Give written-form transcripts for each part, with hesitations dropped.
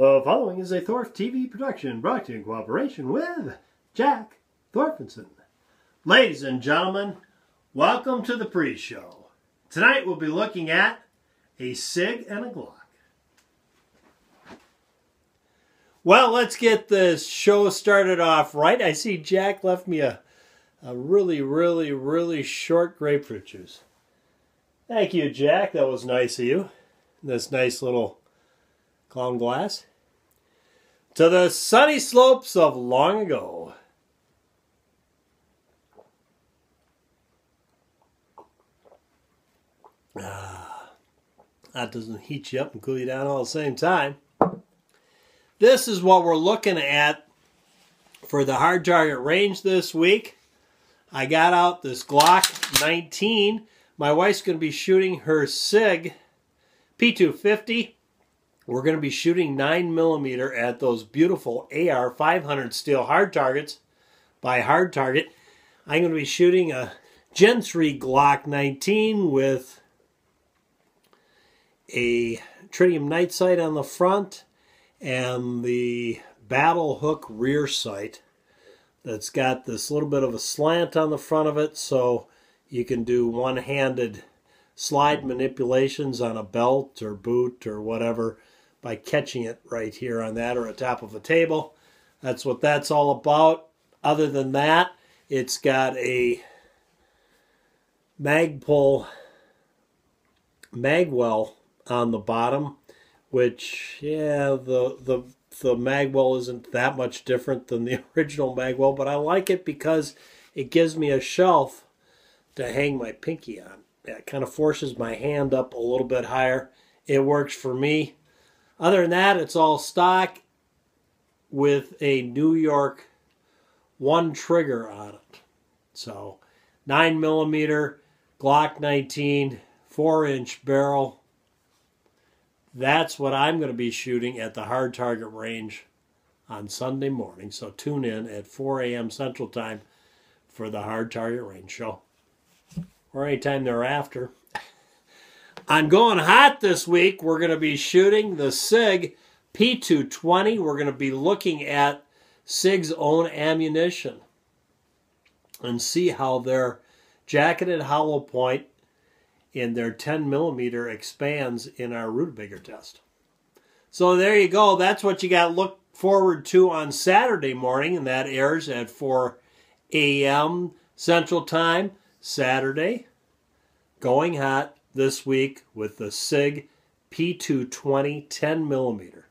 The following is a Thorpe TV production brought to you in cooperation with Jack Thorfinson. Ladies and gentlemen, welcome to the pre-show. Tonight we'll be looking at a Sig and a Glock. Well, let's get this show started off right. I see Jack left me a really short grapefruit juice. Thank you, Jack. That was nice of you. This nice little clown glass. To the sunny slopes of long ago. That doesn't heat you up and cool you down all at the same time. This is what we're looking at for the hard target range this week. I got out this Glock 19. My wife's going to be shooting her Sig P220. We're going to be shooting 9mm at those beautiful AR 500 steel hard targets by Hard Target. I'm going to be shooting a Gen 3 Glock 19 with a tritium night sight on the front and the battle hook rear sight that's got this little bit of a slant on the front of it, so you can do one-handed slide manipulations on a belt or boot or whatever by catching it right here on that or on top of a table. That's what that's all about. Other than that, it's got a Magpul magwell on the bottom, which, yeah, the magwell isn't that much different than the original magwell, but I like it because it gives me a shelf to hang my pinky on. It kind of forces my hand up a little bit higher. It works for me. Other than that, it's all stock with a New York 1 trigger on it. So 9mm Glock 19, 4-inch barrel. That's what I'm going to be shooting at the hard target range on Sunday morning. So tune in at 4 a.m. Central Time for the hard target range show. Or anytime thereafter. On Going Hot this week, we're going to be shooting the Sig P220. We're going to be looking at Sig's own ammunition and see how their jacketed hollow point in their 10mm expands in our rutabaga test. So there you go. That's what you got to look forward to on Saturday morning, and that airs at 4 a.m. Central Time, Saturday. Going Hot this week with the Sig P220 10mm.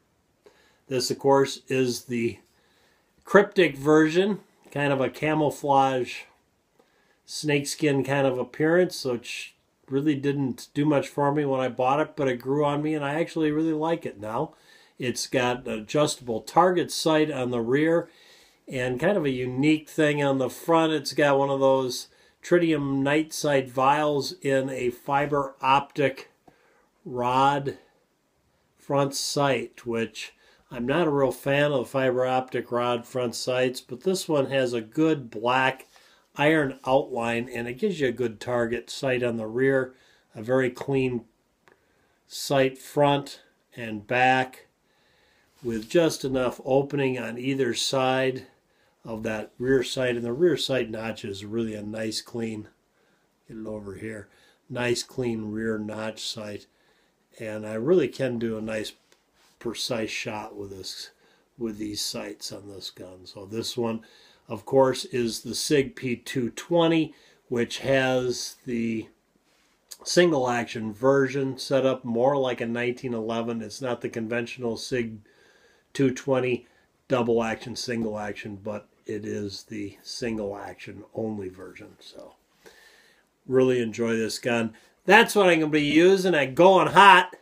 This, of course, is the cryptic version, kind of a camouflage snakeskin kind of appearance, which really didn't do much for me when I bought it, but it grew on me, and I actually really like it now. It's got an adjustable target sight on the rear, and kind of a unique thing on the front. It's got one of those tritium night sight vials in a fiber optic rod front sight, which I'm not a real fan of fiber optic rod front sights, but this one has a good black iron outline, and it gives you a good target sight on the rear, a very clean sight front and back with just enough opening on either side of that rear sight. And the rear sight notch is really a nice clean, get it over here, nice clean rear notch sight, and I really can do a nice precise shot with this, with these sights on this gun. So this one, of course, is the Sig P220, which has the single action version set up more like a 1911. It's not the conventional Sig 220 double action, single action, but it is the single action only version. So really enjoy this gun. That's what I'm going to be using at Going Hot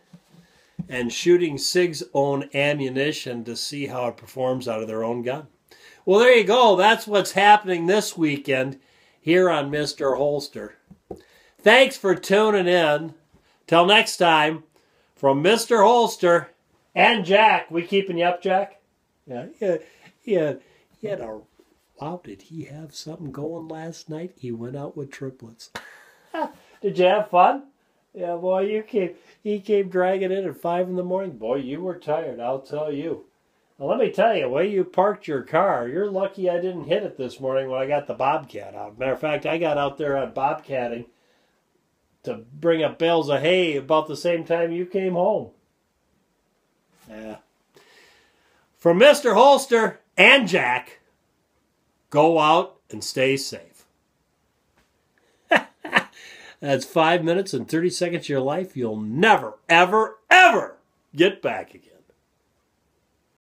and shooting Sig's own ammunition to see how it performs out of their own gun. Well, there you go. That's what's happening this weekend here on Mr. Holster. Thanks for tuning in. Till next time, from Mr. Holster and Jack. We keeping you up, Jack? Yeah, he had a... Wow, did he have something going last night? He went out with triplets. Did you have fun? Yeah, boy, he came dragging in at 5 in the morning. Boy, you were tired, I'll tell you. Now, let me tell you, the way you parked your car, you're lucky I didn't hit it this morning when I got the Bobcat out. Matter of fact, I got out there on Bobcatting to bring up bales of hay about the same time you came home. Yeah. From Mr. Holster and Jack, go out and stay safe. That's 5 minutes and 30 seconds of your life you'll never, ever, ever get back again.